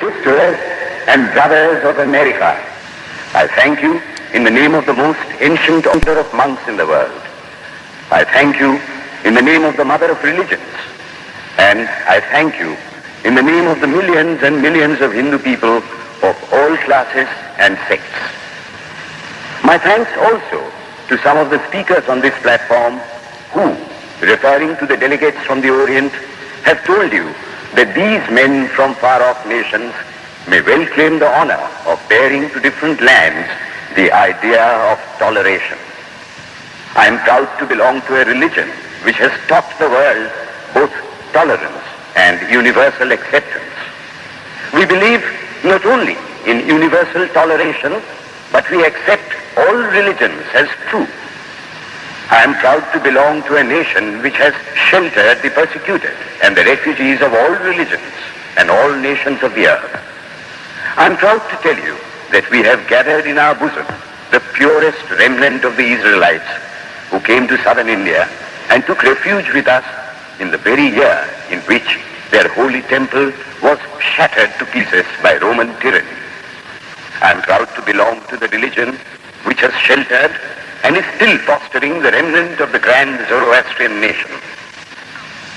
sisters and brothers of America, I thank you in the name of the most ancient order of monks in the world. I thank you in the name of the mother of religions. And I thank you in the name of the millions and millions of Hindu people of all classes and sects. My thanks also to some of the speakers on this platform who, referring to the delegates from the Orient, have told you that these men from far-off nations may well claim the honor of bearing to different lands the idea of toleration. I am proud to belong to a religion which has taught the world both tolerance and universal acceptance. We believe not only in universal toleration, but we accept all religions as true. I am proud to belong to a nation which has sheltered the persecuted and the refugees of all religions and all nations of the earth. I am proud to tell you that we have gathered in our bosom the purest remnant of the Israelites who came to southern India and took refuge with us in the very year in which their holy temple was shattered to pieces by Roman tyranny. I am proud to belong to the religion which has sheltered and is still fostering the remnant of the grand Zoroastrian nation.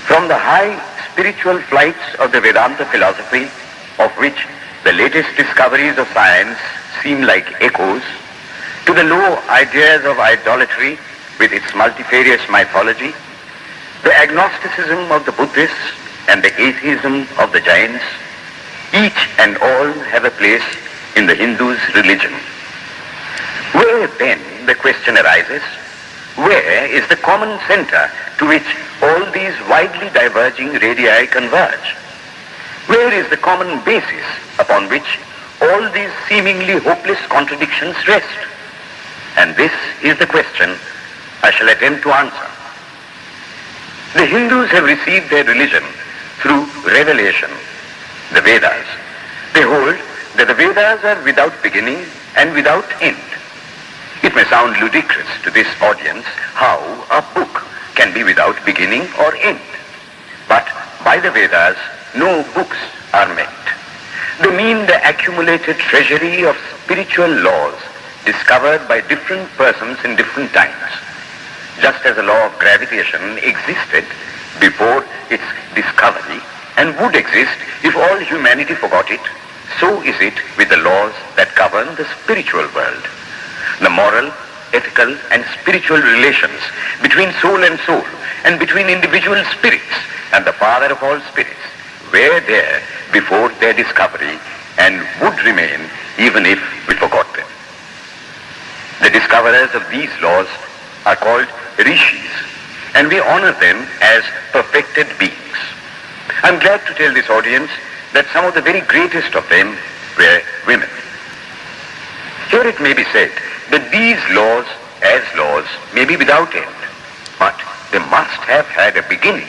From the high spiritual flights of the Vedanta philosophy, of which the latest discoveries of science seem like echoes, to the low ideas of idolatry with its multifarious mythology, the agnosticism of the Buddhists and the atheism of the Jains, each and all have a place in the Hindu's religion. Where then, the question arises, where is the common center to which all these widely diverging radii converge? Where is the common basis upon which all these seemingly hopeless contradictions rest? And this is the question I shall attempt to answer. The Hindus have received their religion through revelation, the Vedas. They hold that the Vedas are without beginning and without end. It may sound ludicrous to this audience how a book can be without beginning or end. But by the Vedas, no books are meant. They mean the accumulated treasury of spiritual laws discovered by different persons in different times. Just as the law of gravitation existed before its discovery and would exist if all humanity forgot it, so is it with the laws that govern the spiritual world. The moral, ethical, and spiritual relations between soul and between individual spirits and the Father of all spirits were there before their discovery and would remain even if we forgot them. The discoverers of these laws are called rishis, and we honor them as perfected beings. I'm glad to tell this audience that some of the very greatest of them were women. Here it may be said that these laws, as laws, may be without end, but they must have had a beginning.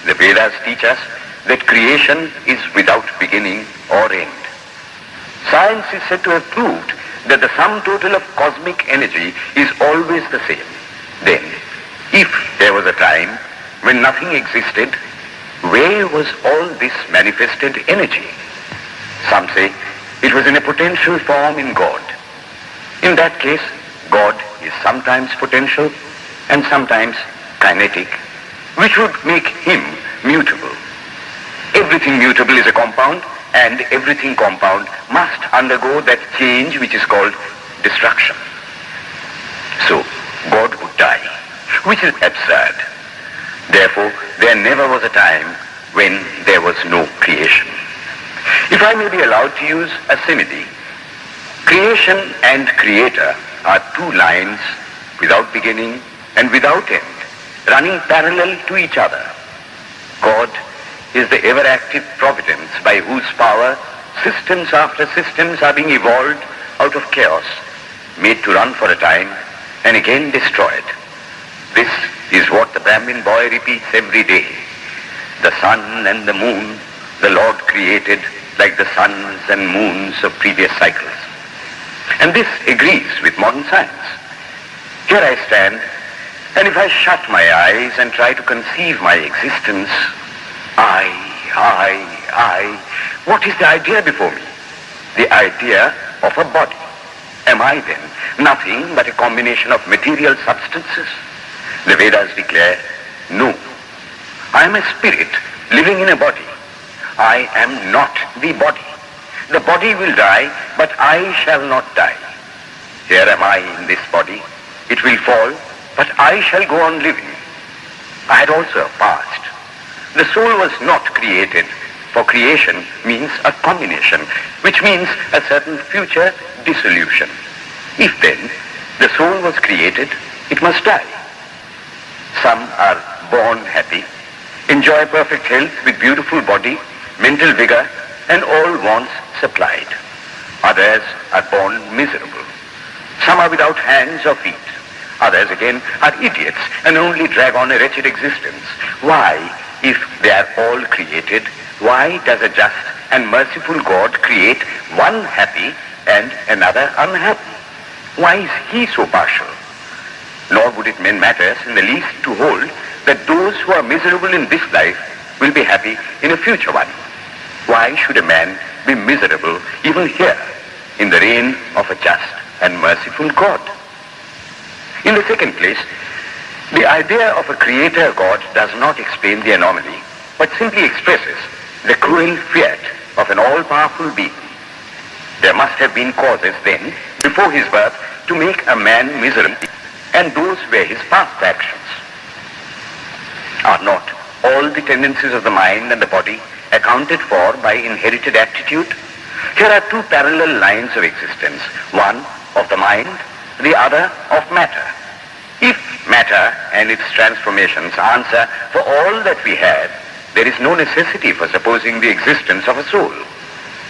The Vedas teach us that creation is without beginning or end. Science is said to have proved that the sum total of cosmic energy is always the same. Then, if there was a time when nothing existed, where was all this manifested energy? Some say it was in a potential form in God. In that case, God is sometimes potential and sometimes kinetic, which would make him mutable. Everything mutable is a compound, and everything compound must undergo that change which is called destruction. So, God would die, which is absurd. Therefore, there never was a time when there was no creation. If I may be allowed to use a simile, creation and creator are two lines without beginning and without end, running parallel to each other. God is the ever-active providence by whose power systems after systems are being evolved out of chaos, made to run for a time and again destroyed. This is what the Brahmin boy repeats every day. The sun and the moon the Lord created like the suns and moons of previous cycles. And this agrees with modern science. Here I stand, and if I shut my eyes and try to conceive my existence, I What is the idea before me? The idea of a body. Am I then nothing but a combination of material substances? The Vedas declare, no. I am a spirit living in a body. I am not the body. The body will die, but I shall not die. Here am I in this body. It will fall, but I shall go on living. I had also a past. The soul was not created, for creation means a combination, which means a certain future dissolution. If then the soul was created, it must die. Some are born happy, enjoy perfect health with beautiful body, mental vigor, and all wants supplied. Others are born miserable. Some are without hands or feet. Others again are idiots and only drag on a wretched existence. Why, if they are all created, why does a just and merciful God create one happy and another unhappy? Why is he so partial? Nor would it matter in the least to hold that those who are miserable in this life will be happy in a future one. Why should a man be miserable even here in the reign of a just and merciful God? In the second place, the idea of a creator God does not explain the anomaly, but simply expresses the cruel fiat of an all-powerful being. There must have been causes then, before his birth, to make a man miserable, and those were his past actions. Are not all the tendencies of the mind and the body accounted for by inherited aptitude? Here are two parallel lines of existence, one of the mind, the other of matter. If matter and its transformations answer for all that we have, there is no necessity for supposing the existence of a soul.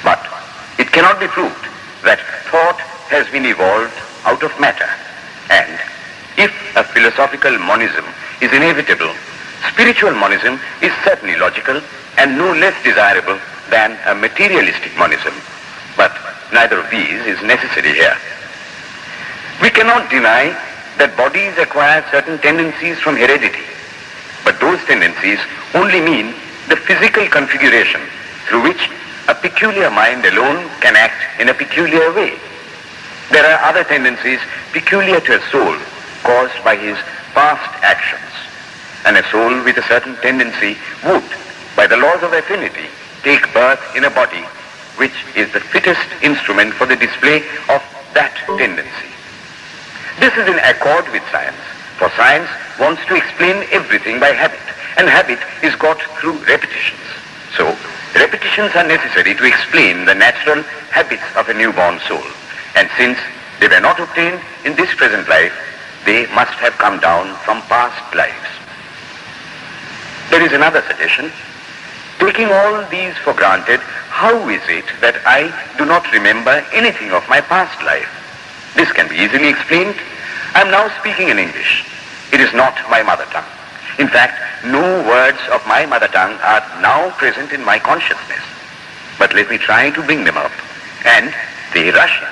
But it cannot be proved that thought has been evolved out of matter. And if a philosophical monism is inevitable, spiritual monism is certainly logical and no less desirable than a materialistic monism. But neither of these is necessary here. We cannot deny that bodies acquire certain tendencies from heredity, but those tendencies only mean the physical configuration through which a peculiar mind alone can act in a peculiar way. There are other tendencies peculiar to a soul caused by his past actions, and a soul with a certain tendency would, by the laws of affinity, take birth in a body which is the fittest instrument for the display of that tendency. This is in accord with science, for science wants to explain everything by habit, and habit is got through repetitions. So, repetitions are necessary to explain the natural habits of a newborn soul, and since they were not obtained in this present life, they must have come down from past lives. There is another suggestion. Taking all these for granted, how is it that I do not remember anything of my past life? This can be easily explained. I am now speaking in English. It is not my mother tongue. In fact, no words of my mother tongue are now present in my consciousness. But let me try to bring them up. And they rush in.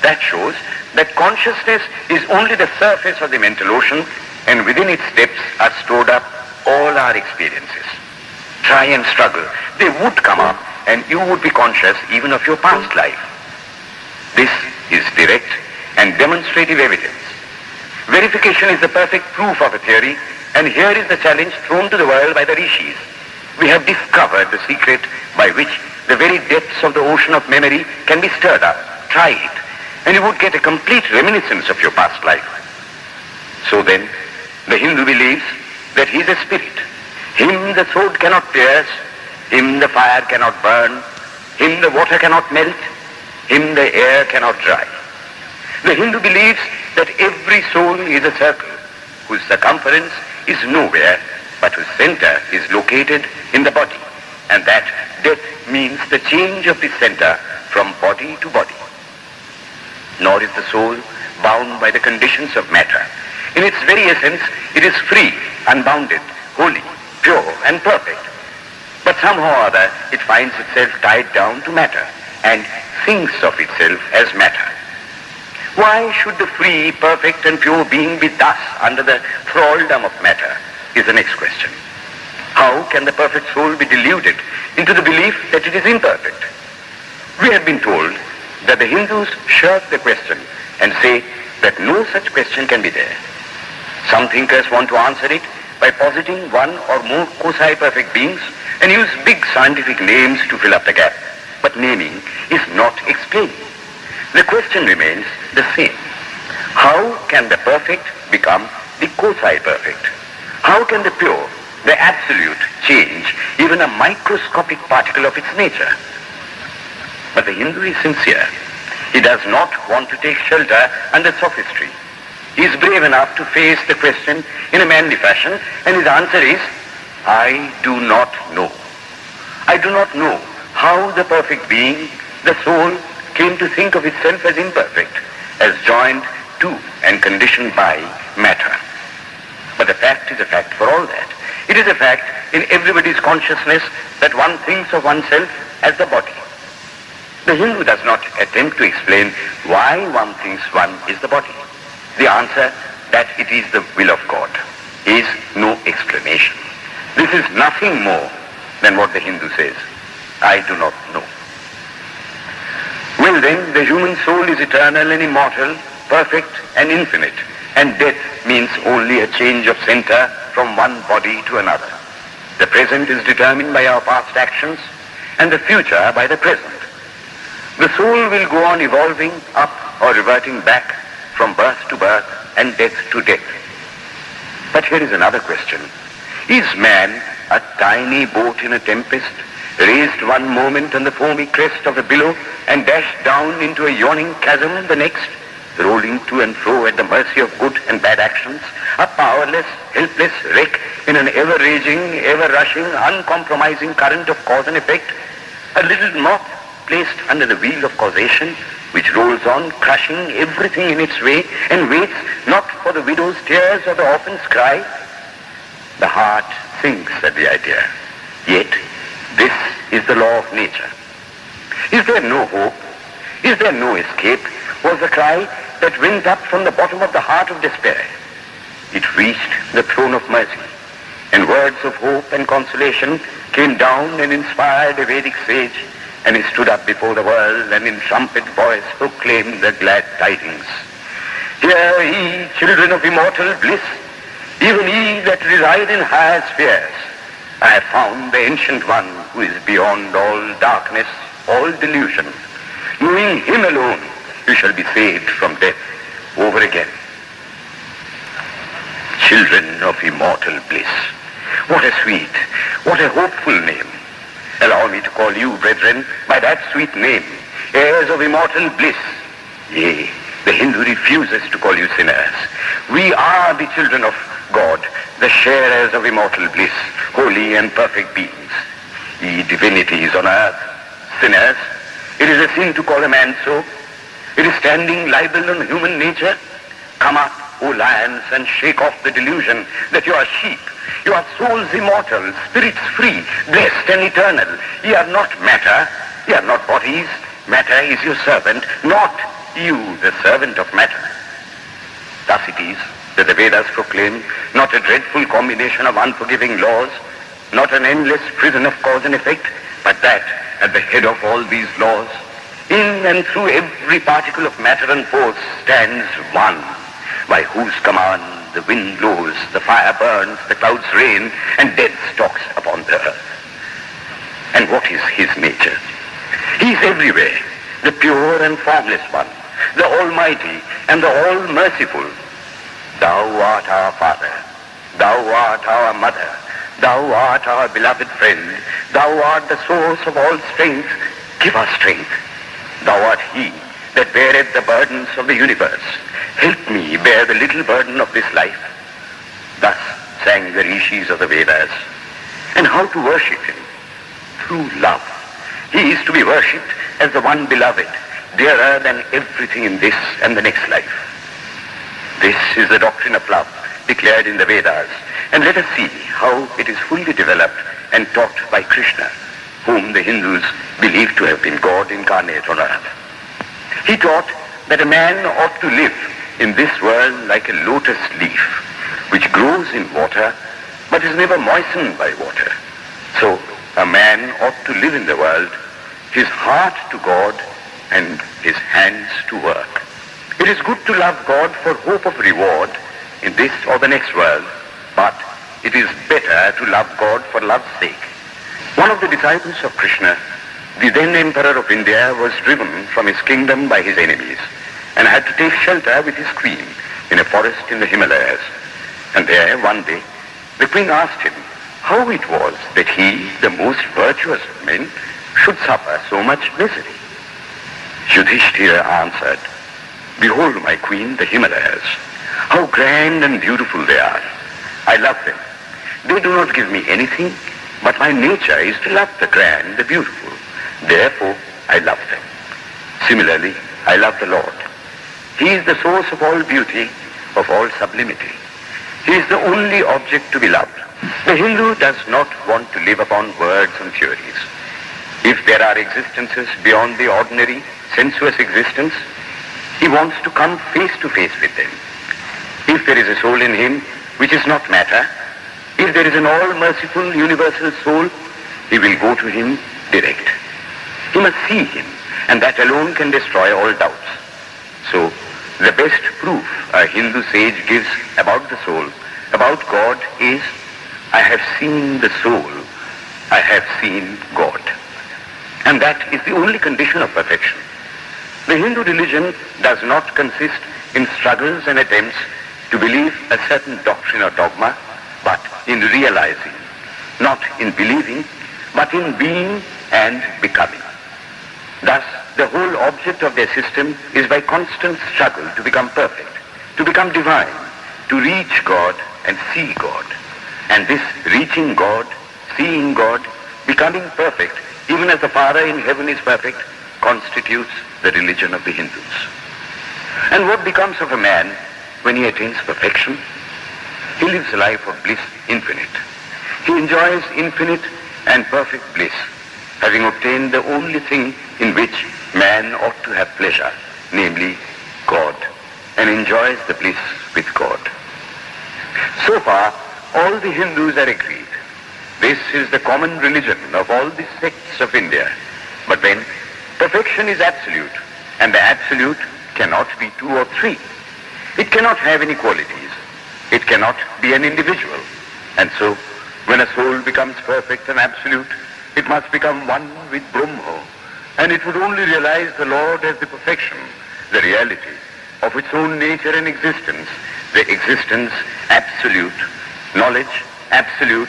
That shows that consciousness is only the surface of the mental ocean, and within its depths are stored up all our experiences. Try and struggle. They would come up, and you would be conscious even of your past life. This is direct and demonstrative evidence. Verification is the perfect proof of a theory, and here is the challenge thrown to the world by the rishis. We have discovered the secret by which the very depths of the ocean of memory can be stirred up. Try it, and you would get a complete reminiscence of your past life. So then, the Hindu believes that he is a spirit. Him the sword cannot pierce, him the fire cannot burn, him the water cannot melt, him the air cannot dry. The Hindu believes that every soul is a circle whose circumference is nowhere, but whose center is located in the body, and that death means the change of the center from body to body. Nor is the soul bound by the conditions of matter. In its very essence, it is free, unbounded, holy, pure, and perfect. But somehow or other, it finds itself tied down to matter and thinks of itself as matter. Why should the free, perfect, and pure being be thus under the thraldom of matter is the next question. How How can the perfect soul be deluded into the belief that it is imperfect? We have been told that the Hindus shirk the question and say that no such question can be there. Some thinkers want to answer it by positing one or more quasi-perfect beings and use big scientific names to fill up the gap. But naming is not explaining. The question remains the same. How can the perfect become the quasi-perfect? How can the pure, the absolute, change even a microscopic particle of its nature? But the Hindu is sincere. He does not want to take shelter under sophistry. He is brave enough to face the question in a manly fashion, and his answer is, I do not know. I do not know how the perfect being, the soul, came to think of itself as imperfect, as joined to and conditioned by matter. But the fact is a fact for all that. It is a fact in everybody's consciousness that one thinks of oneself as the body. The Hindu does not attempt to explain why one thinks one is the body. The answer that it is the will of God is no explanation. This is nothing more than what the Hindu says. I do not know. Well then, the human soul is eternal and immortal, perfect and infinite, and death means only a change of center from one body to another. The present is determined by our past actions, and the future by the present. The soul will go on evolving up or reverting back from birth to birth and death to death. But here is another question. Is man a tiny boat in a tempest, raised one moment on the foamy crest of a billow and dashed down into a yawning chasm the next, rolling to and fro at the mercy of good and bad actions, a powerless, helpless wreck in an ever-raging, ever-rushing, uncompromising current of cause and effect, a little moth placed under the wheel of causation, which rolls on, crushing everything in its way, and waits not for the widow's tears or the orphan's cry? The heart sinks at the idea. Yet, this is the law of nature. Is there no hope? Is there no escape? Was the cry that went up from the bottom of the heart of despair. It reached the throne of mercy, and words of hope and consolation came down and inspired a Vedic sage, and he stood up before the world and in trumpet voice proclaimed the glad tidings. Hear ye, children of immortal bliss, even ye that reside in higher spheres. I have found the ancient one who is beyond all darkness, all delusion. Knowing him alone, you shall be saved from death over again. Children of immortal bliss. What a sweet, what a hopeful name. Allow me to call you, brethren, by that sweet name, heirs of immortal bliss. Yea, the Hindu refuses to call you sinners. We are the children of God, the sharers of immortal bliss, holy and perfect beings. Ye divinities on earth, sinners, it is a sin to call a man so. It is standing libel on human nature. Come up, O lions, and shake off the delusion that you are sheep. You are souls immortal, spirits free, blessed and eternal. Ye are not matter, ye are not bodies. Matter is your servant, not you the servant of matter. Thus it is that the Vedas proclaim not a dreadful combination of unforgiving laws, not an endless prison of cause and effect, but that at the head of all these laws, in and through every particle of matter and force, stands one, by whose command the wind blows, the fire burns, the clouds rain, and death stalks upon the earth. And what is his nature? He is everywhere, the pure and formless one, the almighty and the all-merciful. Thou art our Father, thou art our Mother, thou art our beloved friend, thou art the source of all strength. Give us strength. Thou art he that beareth the burdens of the universe. Help me bear the little burden of this life. Thus sang the rishis of the Vedas. And how to worship him? Through love. He is to be worshipped as the one beloved, dearer than everything in this and the next life. This is the doctrine of love declared in the Vedas, and let us see how it is fully developed and taught by Krishna, whom the Hindus believe to have been God incarnate on earth. He taught that a man ought to live in this world like a lotus leaf, which grows in water, but is never moistened by water. So a man ought to live in the world, his heart to God and his hands to work. It is good to love God for hope of reward in this or the next world, but it is better to love God for love's sake. One of the disciples of Krishna, the then Emperor of India, was driven from his kingdom by his enemies and had to take shelter with his queen in a forest in the Himalayas. And there, one day, the queen asked him how it was that he, the most virtuous of men, should suffer so much misery. Yudhishthira answered, "Behold, my queen, the Himalayas. How grand and beautiful they are. I love them. They do not give me anything, but my nature is to love the grand, the beautiful. Therefore, I love them. Similarly, I love the Lord. He is the source of all beauty, of all sublimity. He is the only object to be loved. The Hindu does not want to live upon words and theories. If there are existences beyond the ordinary, sensuous existence, he wants to come face to face with them. If there is a soul in him which is not matter, if there is an all-merciful universal soul, he will go to him direct. He must see him, and that alone can destroy all doubts. So, the best proof a Hindu sage gives about the soul, about God, is, I have seen the soul, I have seen God. And that is the only condition of perfection. The Hindu religion does not consist in struggles and attempts to believe a certain doctrine or dogma, but in realizing, not in believing, but in being and becoming. Thus, the whole object of their system is by constant struggle to become perfect, to become divine, to reach God and see God. And this reaching God, seeing God, becoming perfect, even as the Father in heaven is perfect, constitutes the religion of the Hindus. And what becomes of a man when he attains perfection? He lives a life of bliss infinite. He enjoys infinite and perfect bliss, having obtained the only thing in which man ought to have pleasure, namely God, and enjoys the bliss with God. So far, all the Hindus are agreed. This is the common religion of all the sects of India. But then, perfection is absolute, and the absolute cannot be two or three. It cannot have any qualities. It cannot be an individual. And so, when a soul becomes perfect and absolute, it must become one with Brahma, and it would only realize the Lord as the perfection, the reality of its own nature and existence, the existence absolute, knowledge absolute,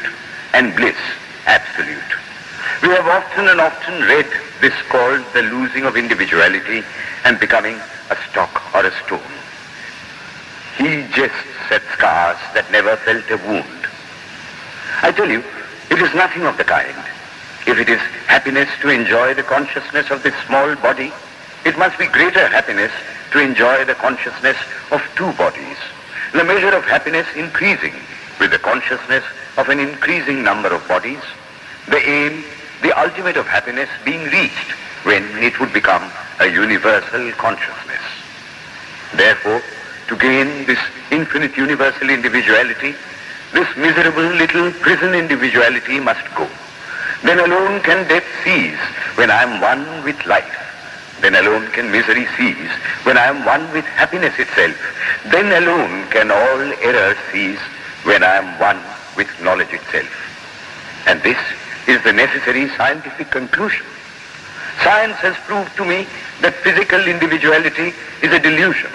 and bliss absolute. We have often and often read this called the losing of individuality and becoming a stock or a stone. He jests at scars that never felt a wound. I tell you, it is nothing of the kind. If it is happiness to enjoy the consciousness of this small body, it must be greater happiness to enjoy the consciousness of two bodies, the measure of happiness increasing with the consciousness of an increasing number of bodies, the aim, the ultimate of happiness being reached when it would become a universal consciousness. Therefore, to gain this infinite universal individuality, this miserable little prison individuality must go. Then alone can death cease when I am one with life. Then alone can misery cease when I am one with happiness itself. Then alone can all error cease when I am one with knowledge itself. And this is the necessary scientific conclusion. Science has proved to me that physical individuality is a delusion,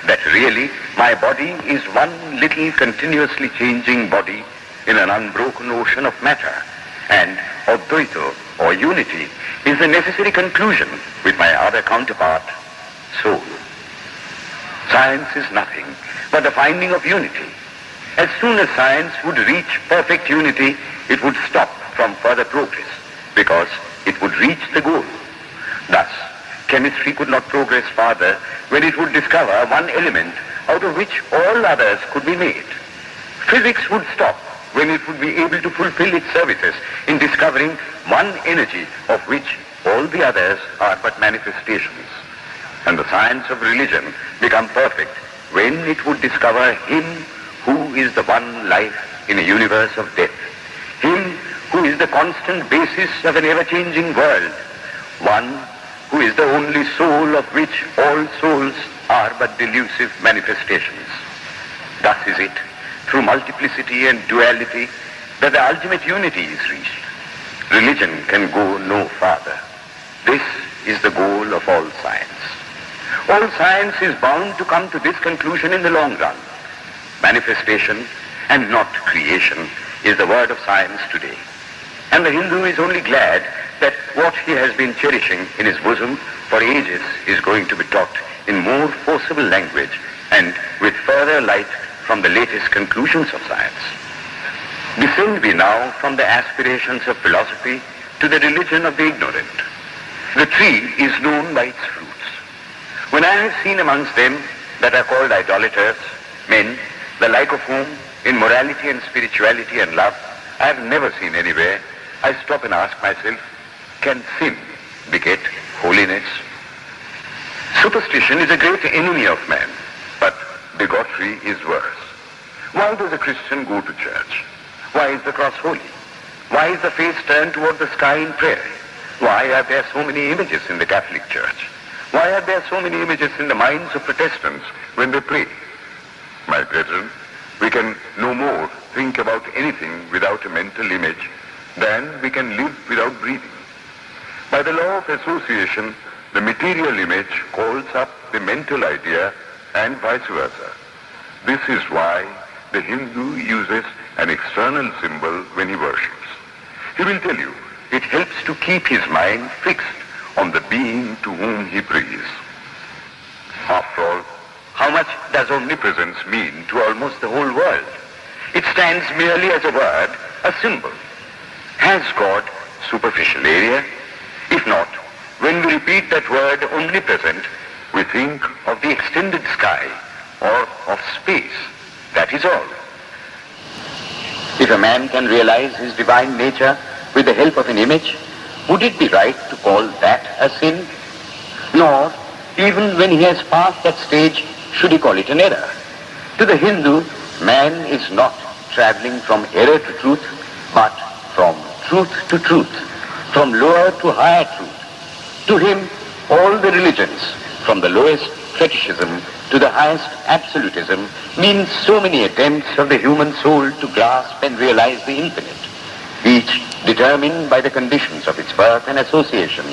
that really my body is one little continuously changing body in an unbroken ocean of matter, and Advaita, or unity, is the necessary conclusion with my other counterpart, soul. Science is nothing but the finding of unity. As soon as science would reach perfect unity, it would stop from further progress, because it would reach the goal. Thus, chemistry could not progress farther when it would discover one element out of which all others could be made. Physics would stop when it would be able to fulfill its services in discovering one energy of which all the others are but manifestations. And the science of religion become perfect when it would discover Him who is the one life in a universe of death. Him who is the constant basis of an ever-changing world, one who is the only soul of which all souls are but delusive manifestations. Thus is it, through multiplicity and duality, that the ultimate unity is reached. Religion can go no farther. This is the goal of all science. All science is bound to come to this conclusion in the long run. Manifestation and not creation is the word of science today. And the Hindu is only glad that what he has been cherishing in his bosom for ages is going to be taught in more forcible language and with further light from the latest conclusions of science. Descend we now from the aspirations of philosophy to the religion of the ignorant. The tree is known by its fruits. When I have seen amongst them that are called idolaters, men, the like of whom in morality and spirituality and love I have never seen anywhere, I stop and ask myself, can sin beget holiness? Superstition is a great enemy of man, but bigotry is worse. Why does a Christian go to church? Why is the cross holy? Why is the face turned toward the sky in prayer? Why are there so many images in the Catholic Church? Why are there so many images in the minds of Protestants when they pray? My brethren, we can no more think about anything without a mental image than we can live without breathing. By the law of association, the material image calls up the mental idea and vice versa. This is why the Hindu uses an external symbol when he worships. He will tell you it helps to keep his mind fixed on the being to whom he prays. After all, how much does omnipresence mean to almost the whole world? It stands merely as a word, a symbol. Has God superficial area? If not, when we repeat that word omnipresent, we think of the extended sky or of space. That is all. If a man can realize his divine nature with the help of an image, would it be right to call that a sin? Nor, even when he has passed that stage, should he call it an error. To the Hindu, man is not traveling from error to truth, but from truth to truth, from lower to higher truth. To him, all the religions, from the lowest fetishism to the highest absolutism, means so many attempts of the human soul to grasp and realize the infinite, each determined by the conditions of its birth and association,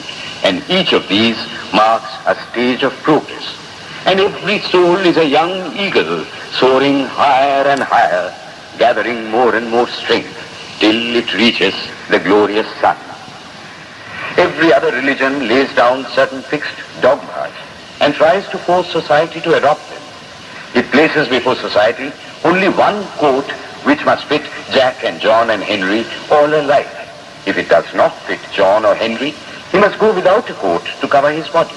and each of these marks a stage of progress. And every soul is a young eagle soaring higher and higher, gathering more and more strength till it reaches the glorious sun. Every other religion lays down certain fixed dogmas and tries to force society to adopt them. It places before society only one coat which must fit Jack and John and Henry all alike. If it does not fit John or Henry, he must go without a coat to cover his body.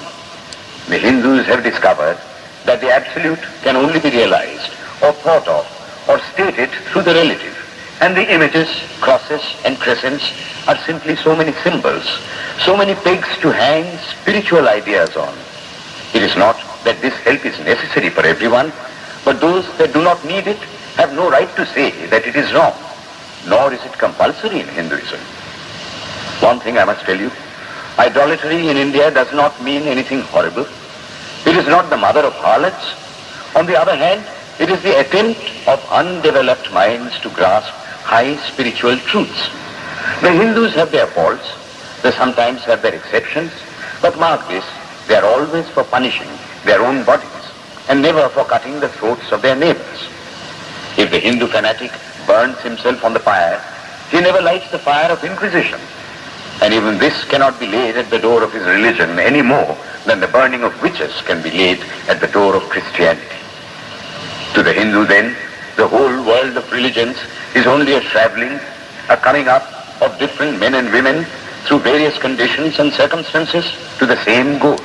The Hindus have discovered that the absolute can only be realized or thought of or stated through the relative, and the images, crosses and crescents are simply so many symbols, so many pegs to hang spiritual ideas on. It is not that this help is necessary for everyone, but those that do not need it have no right to say that it is wrong, nor is it compulsory in Hinduism. One thing I must tell you, idolatry in India does not mean anything horrible. It is not the mother of harlots. On the other hand, it is the attempt of undeveloped minds to grasp high spiritual truths. The Hindus have their faults, they sometimes have their exceptions, but mark this, they are always for punishing their own bodies and never for cutting the throats of their neighbors. If the Hindu fanatic burns himself on the fire, he never lights the fire of inquisition. And even this cannot be laid at the door of his religion any more than the burning of witches can be laid at the door of Christianity. To the Hindu then, the whole world of religions is only a traveling, a coming up of different men and women through various conditions and circumstances to the same goal.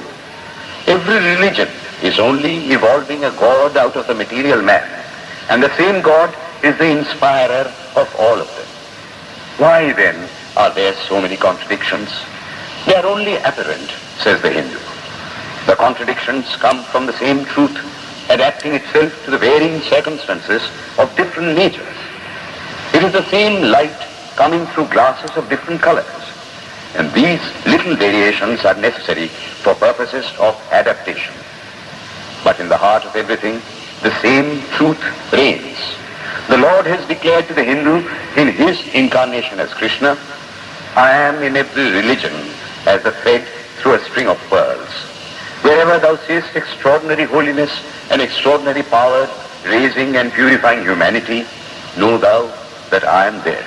Every religion is only evolving a God out of the material man, and the same God is the inspirer of all of them. Why then are there so many contradictions? They are only apparent, says the Hindu. The contradictions come from the same truth, adapting itself to the varying circumstances of different natures. It is the same light coming through glasses of different colors. And these little variations are necessary for purposes of adaptation. But in the heart of everything, the same truth reigns. The Lord has declared to the Hindu in his incarnation as Krishna, I am in every religion as a thread through a string of pearls. Wherever thou seest extraordinary holiness and extraordinary power raising and purifying humanity, know thou that I am there.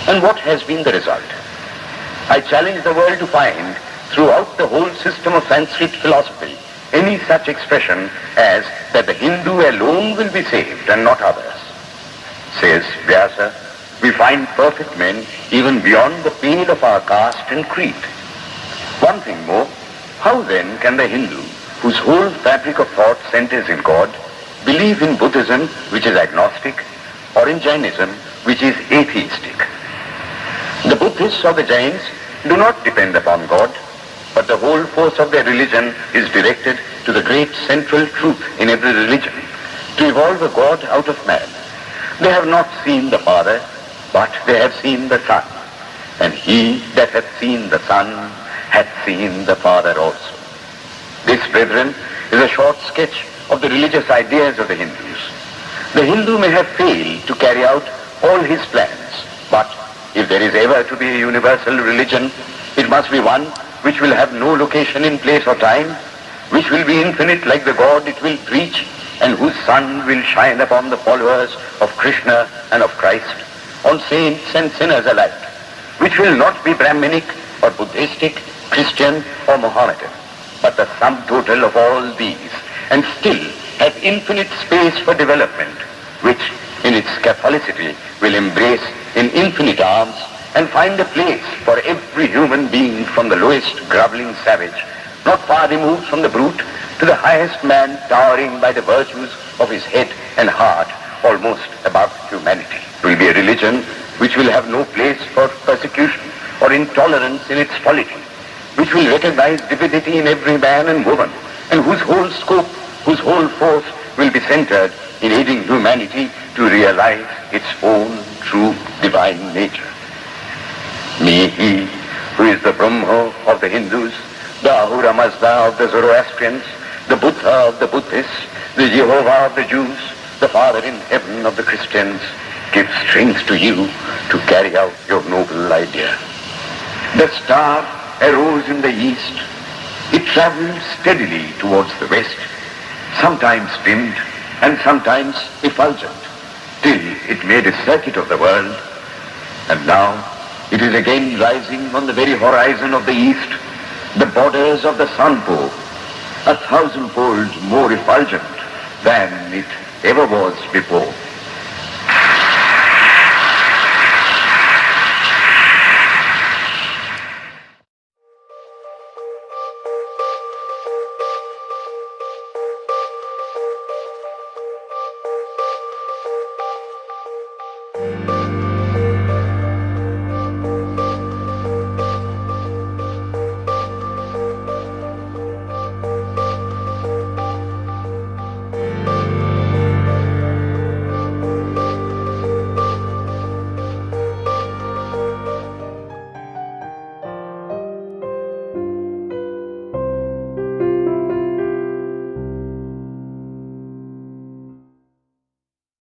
And what has been the result? I challenge the world to find throughout the whole system of Sanskrit philosophy any such expression as that the Hindu alone will be saved and not others. Says Vyasa, we find perfect men even beyond the pale of our caste and creed. One thing more, how then can the Hindu, whose whole fabric of thought centers in God, believe in Buddhism, which is agnostic, or in Jainism, which is atheistic? The Buddhists or the Jains do not depend upon God, but the whole force of their religion is directed to the great central truth in every religion, to evolve a God out of man. They have not seen the Father, but they have seen the Son. And he that hath seen the Son hath seen the Father also. This, brethren, is a short sketch of the religious ideas of the Hindus. The Hindu may have failed to carry out all his plans, but if there is ever to be a universal religion, it must be one which will have no location in place or time, which will be infinite like the God it will preach, and whose sun will shine upon the followers of Krishna and of Christ, on saints and sinners alike, which will not be Brahminic or Buddhistic, Christian or Mohammedan, but the sum total of all these, and still have infinite space for development, which in its Catholicity will embrace in infinite arms and find a place for every human being, from the lowest groveling savage, not far removed from the brute, to the highest man towering by the virtues of his head and heart almost above humanity. It will be a religion which will have no place for persecution or intolerance in its polity, which will recognize divinity in every man and woman, and whose whole scope, whose whole force will be centered in aiding humanity to realize its own true divine nature. May he, who is the Brahma of the Hindus, the Ahura Mazda of the Zoroastrians, the Buddha of the Buddhists, the Jehovah of the Jews, the Father in heaven of the Christians, give strength to you to carry out your noble idea. The star arose in the east. It traveled steadily towards the west, sometimes dimmed and sometimes effulgent, till it made a circuit of the world, and now it is again rising on the very horizon of the east, the borders of the sun pole, 1,000-fold more effulgent than it ever was before.